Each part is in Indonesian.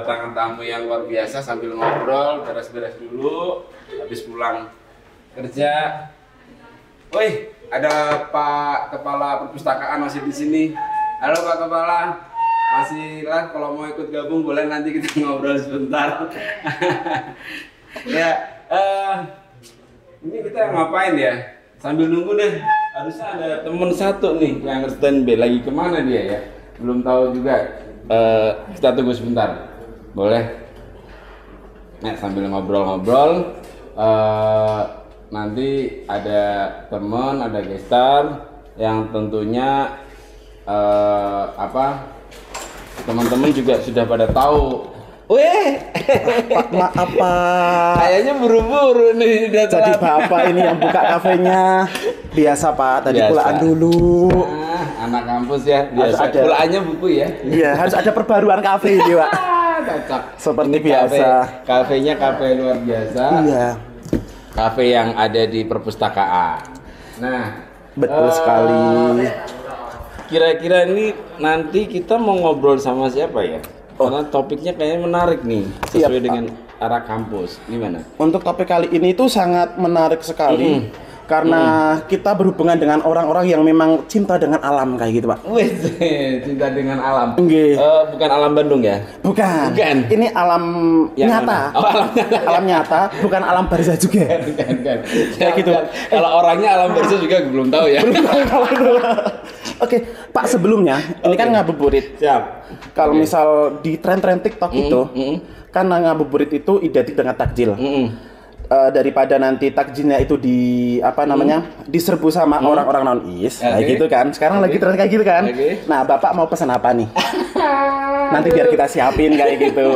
kedatangan tamu yang luar biasa sambil ngobrol, beres-beres dulu, habis pulang kerja. Woi, ada Pak Kepala Perpustakaan masih di sini. Halo Pak Kepala, masih lah kalau mau ikut gabung boleh nanti kita ngobrol sebentar. Ya, ini kita ngapain ya? Sambil nunggu deh. Harusnya ada temen satu nih yang standby, lagi kemana dia ya? Belum tahu juga. Kita tunggu sebentar, boleh? Nah, sambil ngobrol-ngobrol, nanti ada temen, ada gestar yang tentunya teman-teman juga sudah pada tahu. Weh, maaf Pak. Kayaknya buru-buru nih. Jadi Bapak ini yang buka kafenya. Biasa Pak, tadi pulaan dulu. Anak kampus ya, biasa. Pulaannya buku ya. Iya, harus ada perbaruan kafe ini Pak. Cocok. Seperti ini biasa. Kafenya kafe luar biasa. Iya. Kafe yang ada di perpustakaan. Nah, betul sekali. Kira-kira ini nanti kita mau ngobrol sama siapa ya? Karena topiknya kayaknya menarik nih, sesuai dengan arah kampus. Gimana? Untuk topik kali ini tuh sangat menarik sekali. Karena kita berhubungan dengan orang-orang yang memang cinta dengan alam kayak gitu Pak. Wih, cinta dengan alam. Bukan alam Bandung ya? Bukan. Ini alam nyata. Oh, alam nyata, bukan alam barzah juga. Bukan. Kayak gitu. Kalau orangnya alam barzah juga belum tahu ya. Oke, Pak, sebelumnya ini kan ngabuburit. Siap. Kalau misal di tren-tren TikTok itu, kan ngabuburit itu identik dengan takjil. Daripada nanti takjilnya itu diserbu sama orang-orang non-is, kayak gitu kan. Sekarang lagi tren kayak gitu kan. Nah, Bapak mau pesan apa nih? Nanti biar kita siapin kayak gitu.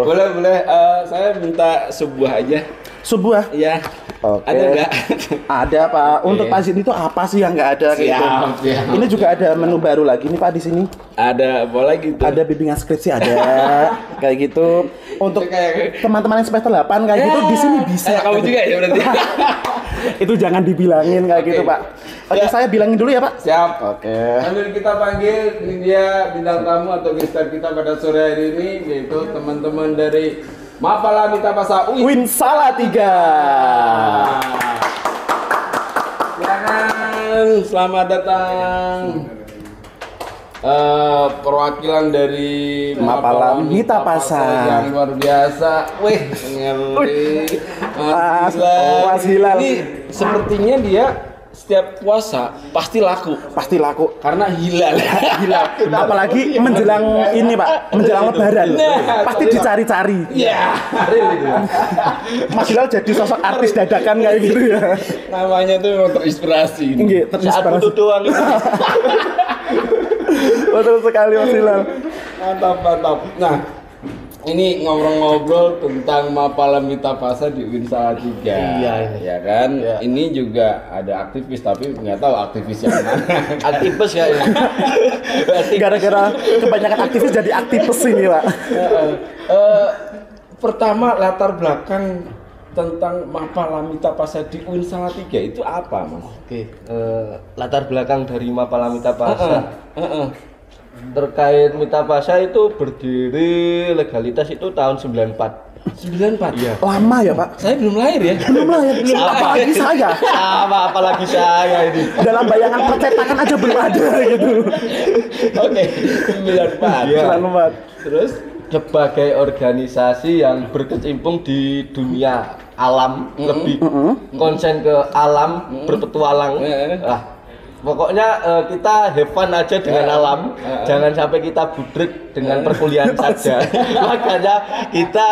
Boleh. Saya minta sebuah aja. Sebuah? Iya. Oke. Ada nggak? Ada Pak. Untuk Pak itu apa sih yang nggak ada? Siap. Ini juga ada menu baru lagi nih Pak di sini. Ada apa lagi tuh? Ada bimbingan skripsi ada kayak gitu. Untuk teman-teman yang semester 8 kayak gitu di sini bisa. Kamu juga ya berarti. Itu jangan dibilangin kayak gitu Pak. Oke, saya bilangin dulu ya Pak. Siap. Oke. Sambil kita panggil ini dia bintang tamu atau gestar kita pada sore hari ini, yaitu teman-teman dari Mapala Mitapasa Uin Salatiga. Silakan, selamat datang. Perwakilan dari Mapala Mitapasa yang luar biasa. Wih, ngeri. Mas Hilal. Ini sepertinya dia setiap puasa pasti laku karena hilal. Apalagi menjelang ini Pak, menjelang lebaran. Pasti dicari-cari. Iya. Mas Hilal jadi sosok artis dadakan kayak gitu ya. Namanya tuh memang terinspirasi. Nggih, terinspirasi. Satu doang. Betul sekali Mas Hilal. Mantap. Nah, ini ngobrol-ngobrol tentang Mapala Mitapasa di UIN Salatiga. Iya. Ya kan? Iya. Ini juga ada aktivis tapi nggak tahu aktivis yang mana. Aktivis ya. Gara-gara kebanyakan aktivis jadi aktivis ini Pak. Pertama latar belakang tentang Mapala Mitapasa di UIN Salatiga itu apa, Mas? Oke, latar belakang dari Mapala Mitapasa. Terkait Mitapasa itu berdiri legalitas itu tahun 94. 94? Iya. Lama ya Pak? Saya belum lahir ya? Belum lahir. Apalagi saya. Apalagi saya ini. Dalam bayangan percetakan aja belum ada gitu. Oke, 94. Iya. 94. Terus sebagai organisasi yang berkecimpung di dunia alam, lebih konsen ke alam, berpetualang. Pokoknya kita have fun aja dengan alam, jangan sampai kita budrek dengan perkuliahan saja. Makanya kita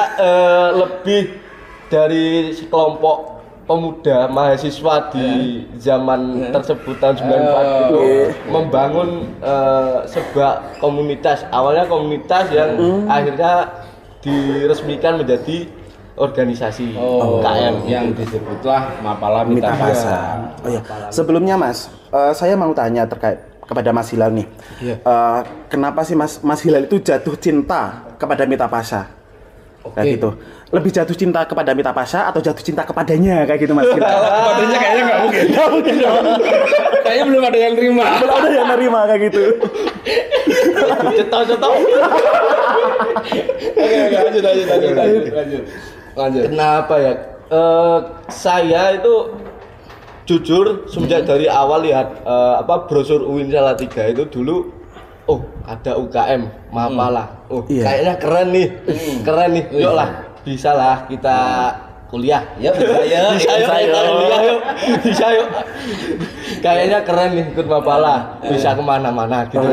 lebih dari sekelompok pemuda mahasiswa di zaman tersebut tahun 94 itu membangun sebuah komunitas. Awalnya komunitas yang akhirnya diresmikan menjadi organisasi KM yang disebutlah Mapala Mitapasa. Oh iya. Sebelumnya Mas, saya mau tanya terkait kepada Mas Hilal nih. Kenapa sih Mas Hilal itu jatuh cinta kepada Mitapasa? Kayak gitu. Lebih jatuh cinta kepada Mitapasa atau jatuh cinta kepadanya kayak gitu Mas Hilal? Kepadanya kayaknya nggak mungkin. Kayaknya belum ada yang terima. Belum ada yang nerima kayak gitu. Cetok-cetok. Lanjut. Kenapa ya? Saya itu jujur semenjak dari awal lihat brosur UIN Salatiga itu dulu, oh ada UKM Mapala, kayaknya keren nih, yuk lah, bisa lah kita kuliah, ya bisa yuk, kayaknya keren nih ikut Mapala, bisa kemana-mana gitu.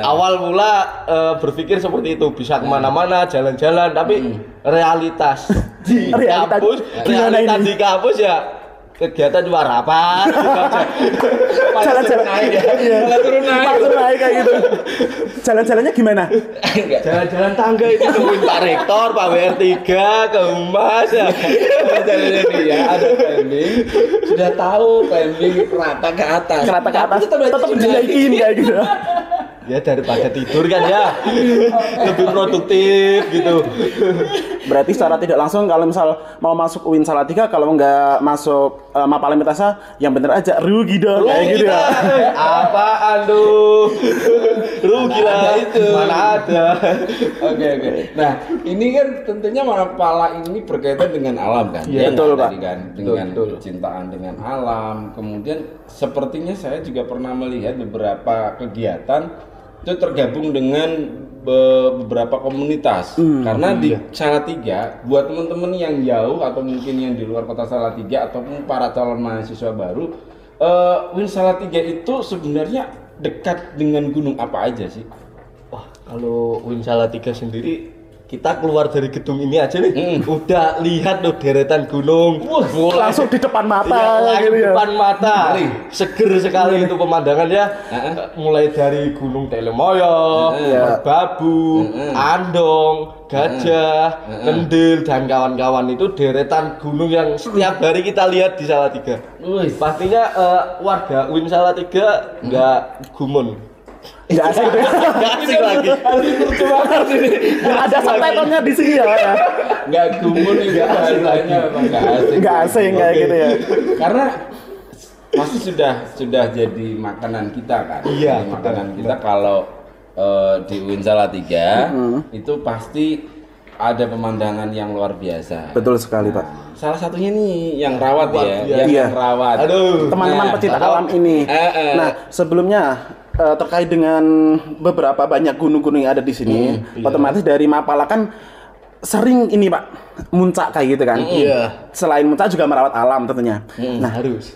Awal mula berpikir seperti itu, bisa kemana-mana, jalan-jalan, tapi realita di kampus ya kegiatan cuma rapat gitu aja. Jalan-jalan naik ya. Malah turun naik kayak gitu. Jalan-jalannya gimana? Jalan-jalan tangga itu nemuin Pak Rektor, Pak WR3, ke Humas ya. Jalannya nih ya, ada climbing, sudah tahu climbing kerata ke atas. Tetap dinaikin kayak gitu. Ya daripada tidur kan ya, lebih produktif gitu. Berarti secara tidak langsung kalau misal mau masuk UIN Salatiga, kalau nggak masuk Mapala Mitasa, yang bener aja rugi dong kayak gitu ya. Apaan tuh? Rugi lah itu. Mana ada. Oke. Nah, ini kan tentunya Mapala ini berkaitan dengan alam kan? Ya, betul, Pak. Kan? Dengan cintaan dengan alam. Kemudian sepertinya saya juga pernah melihat beberapa kegiatan itu tergabung dengan beberapa komunitas karena di Salatiga buat teman-teman yang jauh atau mungkin yang di luar kota Salatiga ataupun para calon mahasiswa baru, UIN Salatiga itu sebenarnya dekat dengan gunung apa aja sih? Wah, kalau UIN Salatiga sendiri kita keluar dari gedung ini aja nih, udah lihat loh deretan gunung, langsung di depan mata, gitu ya. Depan mata, seger sekali itu pemandangannya, mulai dari Gunung Telemoyo, Merbabu, Andong, Gajah, Kendil dan kawan-kawan itu deretan gunung yang setiap hari kita lihat di Salatiga. Pastinya warga UIN Salatiga nggak gumun. Nggak asik deh. Nggak asik lagi. Ada subtitlenya di sini ya. Nggak gumun itu bahasanya nggak asing kayak gitu ya. Karena pasti sudah jadi makanan kita kan. Iya, makanan kita kalau di UIN Salatiga itu pasti ada pemandangan yang luar biasa. Betul sekali, Pak. Salah satunya nih yang rawat yang rawat. Aduh, teman-teman pecinta alam ini. Nah, sebelumnya terkait dengan beberapa banyak gunung-gunung yang ada di sini, otomatis dari Mapala kan sering ini Pak, muncak kayak gitu kan. Selain muncak juga merawat alam tentunya. Nah, harus.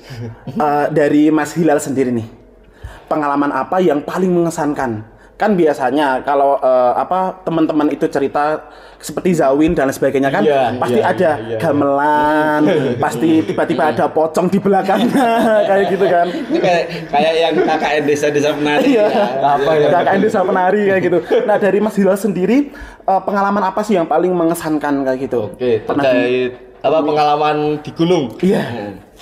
Dari Mas Hilal sendiri nih, pengalaman apa yang paling mengesankan? Kan biasanya kalau teman-teman itu cerita seperti Zawin dan sebagainya kan, pasti ada gamelan, pasti tiba-tiba ada pocong di belakangnya kayak gitu kan. Itu kayak yang KKN desa penari. KKN desa penari kayak gitu. Nah, dari Mas Hilal sendiri pengalaman apa sih yang paling mengesankan kayak gitu? Oke, terkait pengalaman di gunung.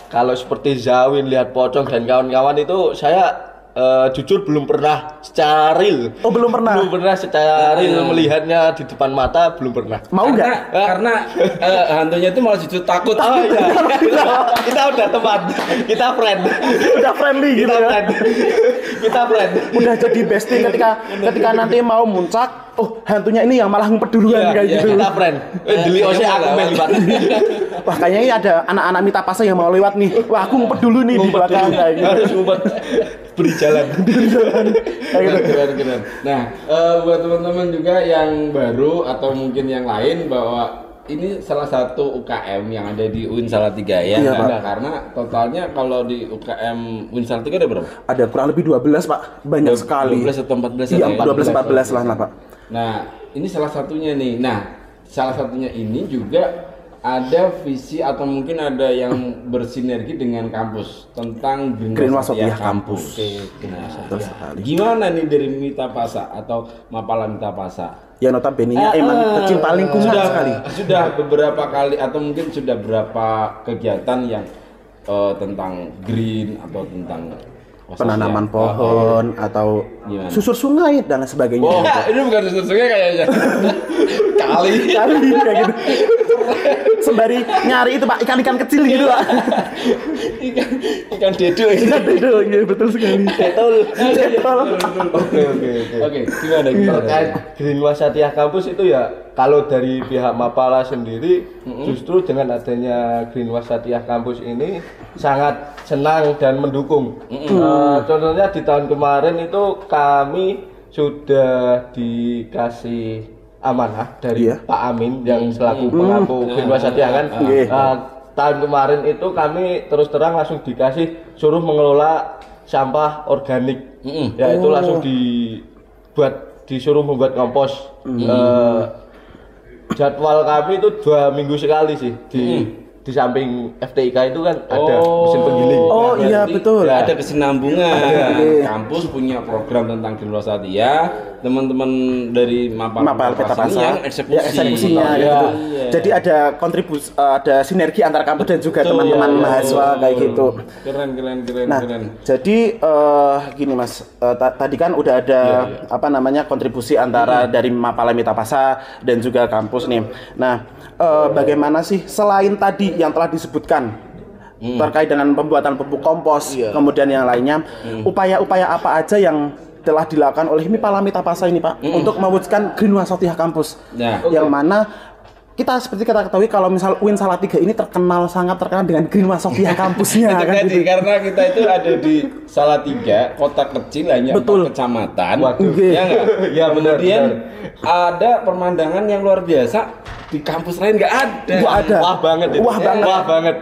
Kalau seperti Zawin lihat pocong dan kawan-kawan itu saya jujur belum pernah secara real. Oh, belum pernah. Belum pernah secara real melihatnya di depan mata, belum pernah. Mau nggak? Karena hantunya itu malah justru takut. Oh iya. kita udah teman. Kita friend. Udah friendly gitu ya. Kita friend. Udah jadi bestie ketika nanti mau muncak, oh hantunya ini yang malah ngumpet duluan kayak gitu. Kita friend. Deli ose aku melibat. Wah, kayaknya ini ada anak-anak Mita Pasa yang mau lewat nih. Wah, aku ngumpet dulu nih di belakang kayak gitu. Harus ngumpet. Beri jalan. Keren. Nah, buat teman-teman juga yang baru atau mungkin yang lain bahwa ini salah satu UKM yang ada di UIN Salatiga ya. Iya, Pak. Karena totalnya kalau di UKM UIN Salatiga ada berapa? Ada kurang lebih 12, Pak. Banyak sekali. 12 atau 14 Iya, 12-14 lah, Pak. Nah, ini salah satunya nih. Nah, salah satunya ini juga ada visi atau mungkin ada yang bersinergi dengan kampus tentang Green Wasatiyah Kampus. Gimana nih dari Mita Pasa atau Mapala Mita Pasa? Ya notabene-nya emang pecinta lingkungan sekali. Sudah beberapa kali atau mungkin sudah berapa kegiatan yang tentang green atau tentang penanaman pohon atau susur sungai dan sebagainya. Oh, ini bukan susur sungai kayaknya. kali kayak gitu. Sembari nyari itu Pak ikan-ikan kecil gitu Pak. Ikan dedo ini. Ikan dedo, iya betul sekali. Betul. Oke, gimana? Terkait Greenwash Satya Kampus itu ya, kalau dari pihak Mapala sendiri justru dengan adanya Greenwash Satya Kampus ini sangat senang dan mendukung. Contohnya di tahun kemarin itu kami sudah dikasih amanah dari Pak Amin yang selaku pengampu Greenwash Satya kan. Tahun kemarin itu kami terus terang langsung suruh mengelola sampah organik. Yaitu langsung disuruh membuat kompos. Jadwal kami itu 2 minggu sekali sih di samping FTIK itu kan ada mesin penggiling. Oh iya betul. Ada kesinambungan. Kampus punya program tentang Greenwash Satya, teman-teman dari Mapala Petapasa yang eksekusinya gitu. Jadi ada kontribusi, ada sinergi antar kampus dan juga teman-teman mahasiswa kayak gitu. Keren. Nah, jadi gini Mas, tadi kan udah ada kontribusi antara dari Mapala Petapasa dan juga kampus nih. Nah, bagaimana sih selain tadi yang telah disebutkan terkait dengan pembuatan pupuk kompos, kemudian yang lainnya, upaya-upaya apa aja yang telah dilakukan oleh Mapala Petapasa ini Pak untuk mewujudkan Greenwash Satya Kampus, yang mana seperti kita ketahui kalau misal UIN Salatiga ini sangat terkenal dengan Greenwash Satya Kampusnya kan gitu. Karena kita itu ada di Salatiga, kota kecil hanya 4 kecamatan. Ya enggak? Ya kemudian ada pemandangan yang luar biasa. Di kampus lain nggak ada. Wah banget.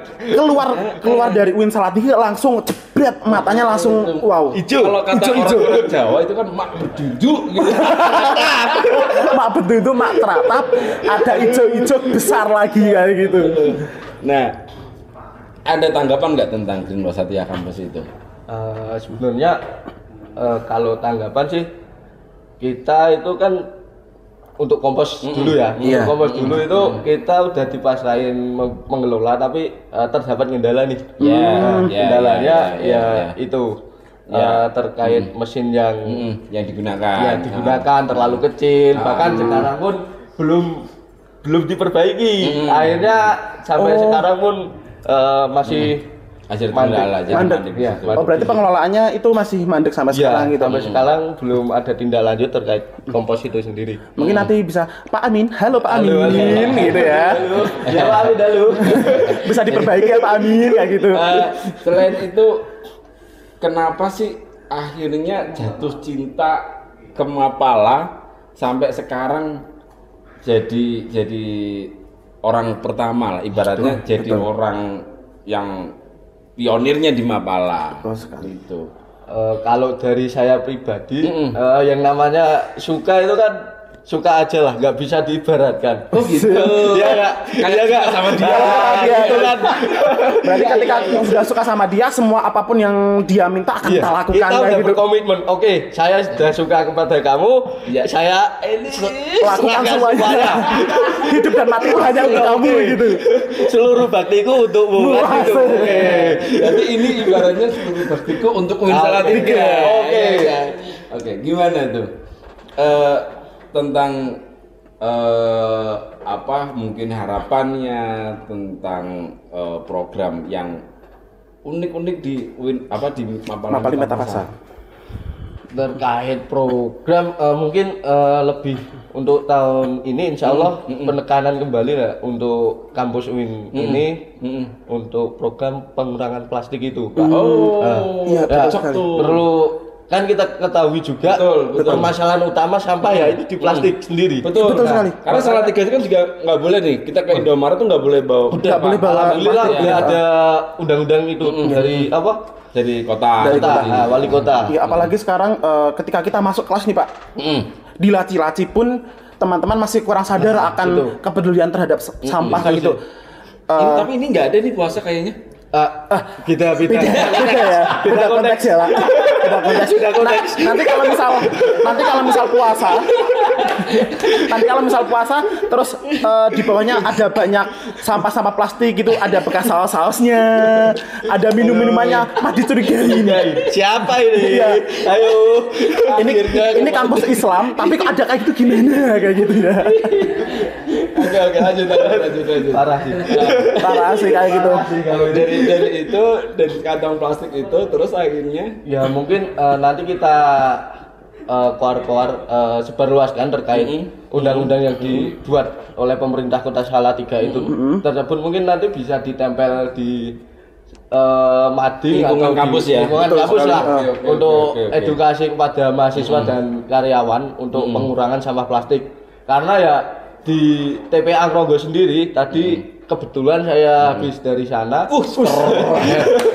Keluar dari UIN Salatiga langsung jebret, matanya langsung wow. Hijau. Kalau kata orang Jawa itu kan mak berduduk gitu. Mak berduduk, mak teratap, ada hijau-hijau besar lagi kayak gitu. Nah, ada tanggapan nggak tentang Greenwash Satya Kampus itu? Sebenarnya kalau tanggapan sih, kita itu kan untuk kompos dulu ya. Untuk kompos dulu itu kita udah dipasrahin mengelola, tapi terdapat kendala nih. Kendalanya itu terkait mesin yang digunakan terlalu kecil, bahkan sekarang pun belum diperbaiki. Akhirnya sampai sekarang pun masih mandek. Oh berarti pengelolaannya itu masih mandek sampai sekarang gitu. Sampai sekarang belum ada tindak lanjut terkait kompos itu sendiri. Mungkin nanti bisa Pak Amin, halo Pak Amin, gitu ya. Ya Pak Amin halo. Bisa diperbaiki ya Pak Amin kayak gitu. Selain itu, kenapa sih akhirnya jatuh cinta ke Mapala sampai sekarang jadi orang pertama lah, ibaratnya jadi orang yang pionirnya di Mapala. Itu. Kalau dari saya pribadi, yang namanya suka itu kan suka aja lah, nggak bisa diibaratkan. Oh gitu. Iya nggak sama dia. Gitu kan. Berarti ketika sudah suka sama dia, semua apapun yang dia minta akan kita lakukan. Kita udah gitu. berkomitmen. Oke, saya sudah suka kepada kamu. Saya ini lakukan semuanya. Hidup dan mati hanya untuk kamu gitu. Seluruh baktiku untukmu. Jadi ini ibaratnya seluruh baktiku untuk UIN Salatiga. Oke, gimana tuh? Tentang mungkin harapannya tentang program yang unik-unik di Mapala Petapasa. Terkait program mungkin lebih untuk tahun ini insya Allah penekanan kembali lah untuk kampus UIN ini untuk program pengurangan plastik itu. Cocok tuh. Perlu kan kita ketahui juga permasalahan utama sampah ya itu di plastik sendiri. Betul sekali. Karena Salatiga itu kan juga nggak boleh nih, kita ke Indomaret tuh nggak boleh bawa. Alhamdulillah ada undang-undang itu dari dari kota, wali kota. Ya, apalagi sekarang ketika kita masuk kelas nih Pak, di laci-laci pun teman-teman masih kurang sadar akan kepedulian terhadap sampah kayak gitu. Tapi ini nggak ada nih puasa kayaknya. Beda ya. Beda konteks ya, Pak. Beda konteks. Nanti kalau misal puasa terus di bawahnya ada banyak sampah-sampah plastik gitu, ada bekas saus-sausnya, ada minum-minumannya, mah dicurigai. Siapa ini? Iya. Ayo. Ini kampus Islam, tapi kok ada kayak gitu gimana kayak gitu ya. Oke, lanjut. Parah sih. Parah sih kayak gitu. Kalau dari itu, dari kantong plastik itu, terus akhirnya Ya mungkin nanti kita keluar sebarluaskan terkait undang-undang yang dibuat oleh pemerintah Kota Salatiga itu tersebut, mungkin nanti bisa ditempel di mading lingkungan atau kampus ya. lingkungan Betul kampus sekali. lah Oke, untuk oke. edukasi kepada mahasiswa dan karyawan untuk pengurangan sampah plastik. Karena ya di TPA Angkrogo sendiri tadi kebetulan saya habis dari sana.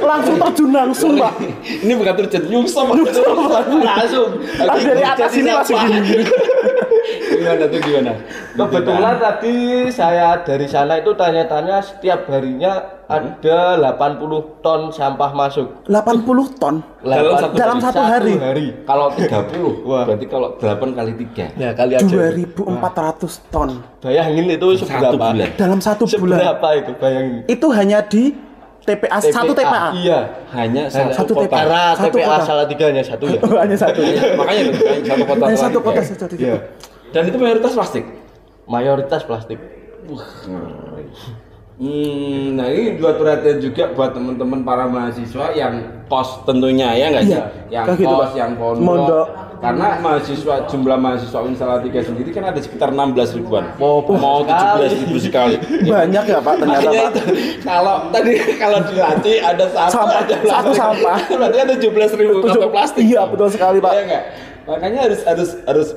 Langsung terjun langsung, Pak. ini bukan terjun, nyungsep Langsung. Dari atas ini langsung gini. Gimana? Kebetulan tadi saya dari sana itu tanya-tanya setiap harinya ada 80 ton sampah masuk. 80 ton dalam satu hari. Kalau 30, Wah. berarti kalau 8 kali 3. Ya kali aja. 2.400 ton Bayangin itu seberapa? bulan. dalam satu bulan. Seberapa itu bayangin? Itu hanya di TPA, satu TPA. Iya. Hanya Satu satu kota. TPA. Karena Satu TPA kota. Salatiga hanya satu ya. Hanya satu. Makanya itu satu kota. Hanya satu Salatiga. kota satu. Iya. Dan itu mayoritas plastik. Mayoritas plastik. Nah ini buat perhatian juga buat teman-teman para mahasiswa yang kos tentunya ya nggak sih? Iya, Yang kayak gitu, kos, Pak. yang Mondok. pondok. Karena jumlah mahasiswa Uin Salatiga sendiri kan ada sekitar 16 ribuan. Oh, Mau 17 ribu sekali. Banyak ya, Pak, ternyata, Makanya Pak. itu kalau dilatih ada Sampah, ada satu sampah. Berarti ada 17 ribu kantong plastik. Iya, betul sekali, Pak. Iya nggak? Makanya harus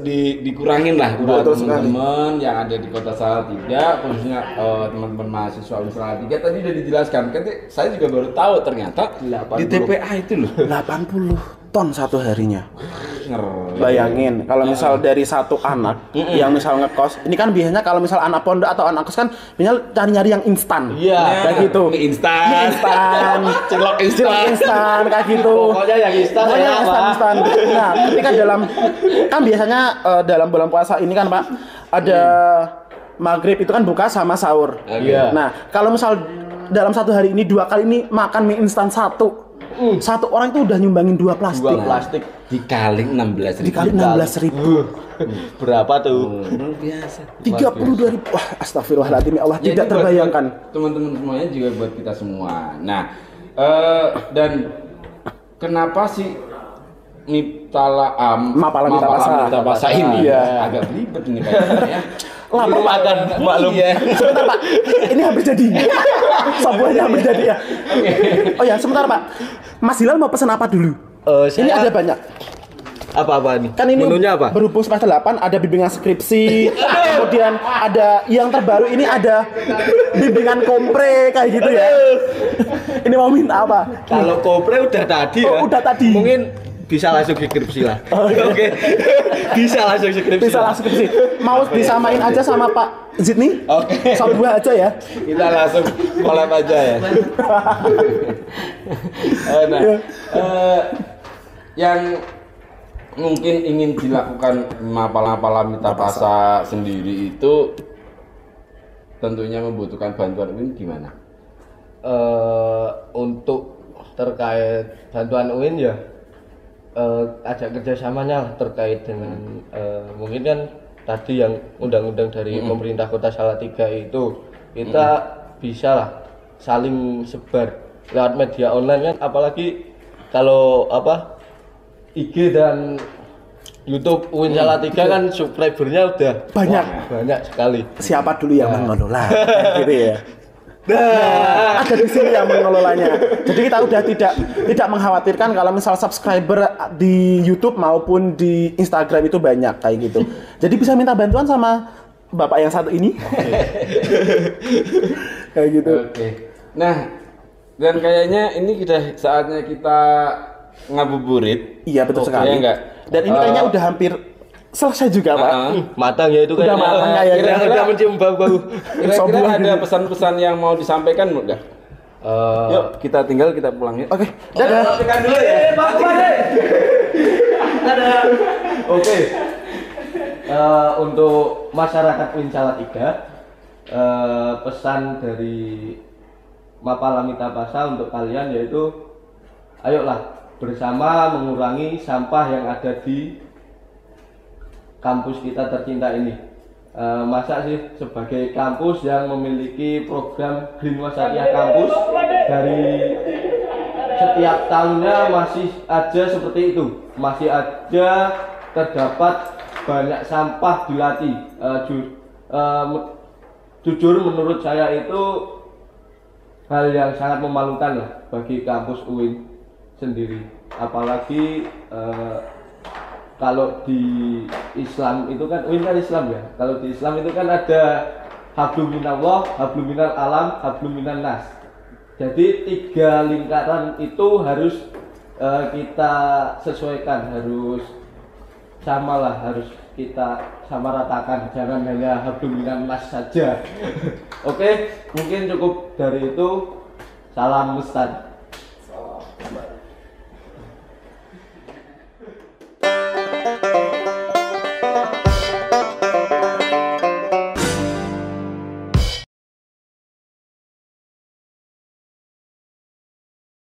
dikurangin lah buat Betul sekali. teman-teman yang ada di Kota Salatiga, khususnya teman-teman mahasiswa Uin Salatiga. Tadi udah dijelaskan, kan saya juga baru tahu ternyata di 80. TPA itu loh. 80 ton satu harinya. Ngeri. Bayangin kalau misal dari satu anak yang misal ngekos, ini kan biasanya kalau misal anak pondok atau anak kos kan biasanya cari-nyari yang instan. Iya. Kayak gitu. Mie instan. Instan, Cilok instan. instan kayak gitu. Pokoknya yang instan Pokoknya ya, instan, Pak. instan. Nah, ketika kan biasanya dalam bulan puasa ini kan, Pak, ada maghrib itu kan buka sama sahur. Iya. Nah, kalau misal dalam satu hari ini 2 kali ini makan mie instan satu orang itu udah nyumbangin 2 plastik. 2 plastik. Dikali 16 ribu. Dikali 16.000. Berapa tuh? Luar biasa. 32.000. Wah, astagfirullahaladzim, ya Allah, Ya, tidak ini buat terbayangkan. teman-teman semuanya juga buat kita semua. Nah, dan kenapa sih Mapala Mitapasa ini Iya. agak belibet ini kayaknya ya. Lapar, Pak. Makan maklum. Iya. Sebentar, Pak. Ini hampir jadi. Semuanya hampir jadi ya. Oh ya, sebentar, Pak. Mas Hilal mau pesan apa dulu? Ini ada banyak. Apa nih? Kan ini menunya apa? berhubung semester 8 ada bimbingan skripsi, kemudian ada yang terbaru ini ada bimbingan kompre kayak gitu ya. Ini mau minta apa? Kalau kopre udah tadi ya. Oh, udah tadi. Mungkin bisa langsung skripsi lah. Oke. Bisa langsung skripsi. Bisa langsung skripsi. Mau disamain aja sama Pak Zidni? Oke. Sama dua aja ya. Kita langsung collab aja ya. Nah, yang mungkin ingin dilakukan Mapala Mitapasa sendiri itu tentunya membutuhkan bantuan UIN gimana? Untuk terkait bantuan UIN ya ajak kerjasamanya terkait dengan mungkin kan tadi yang undang-undang dari pemerintah Kota Salatiga itu kita bisa lah saling sebar lewat media online kan, apalagi kalau IG dan YouTube UIN Salatiga kan subscribernya udah banyak sekali. Siapa dulu yang mengelola? Kayak gitu ya. Nah, ada di sini yang mengelolanya. Jadi kita udah tidak mengkhawatirkan kalau misal subscriber di YouTube maupun di Instagram itu banyak kayak gitu. Jadi bisa minta bantuan sama Bapak yang satu ini. Kayak gitu. Oke. Nah, dan kayaknya ini udah saatnya kita ngabuburit. Iya, betul sekali. Iya enggak? Dan ini kayaknya udah hampir selesai juga, Pak. Matang ya itu Udah kayaknya. matang kayaknya. Kira-kira udah mencium bau-bau. Kira-kira Sobuan ada gitu. pesan-pesan yang mau disampaikan enggak? Yuk, kita pulang ya. Oke, dadah. Tekan dulu ya. Oke. Untuk masyarakat UIN Salatiga, pesan dari Mapala Mitapasa untuk kalian yaitu ayolah bersama mengurangi sampah yang ada di kampus kita tercinta ini. Masa sih sebagai kampus yang memiliki program Greenwash Syariah Kampus dari setiap tahunnya masih aja seperti itu, masih aja terdapat banyak sampah di Lati. Jujur menurut saya itu hal yang sangat memalukan lah bagi kampus UIN sendiri, apalagi kalau di Islam itu kan UIN kan Islam ya. Kalau di Islam itu kan ada hablum minallah, hablum minal alam, hablum minan nas. Jadi 3 lingkaran itu harus kita sesuaikan, harus sama lah, harus kita sama ratakan, jangan hanya hablum minan nas saja. Oke, mungkin cukup dari itu. Salam Ustaz.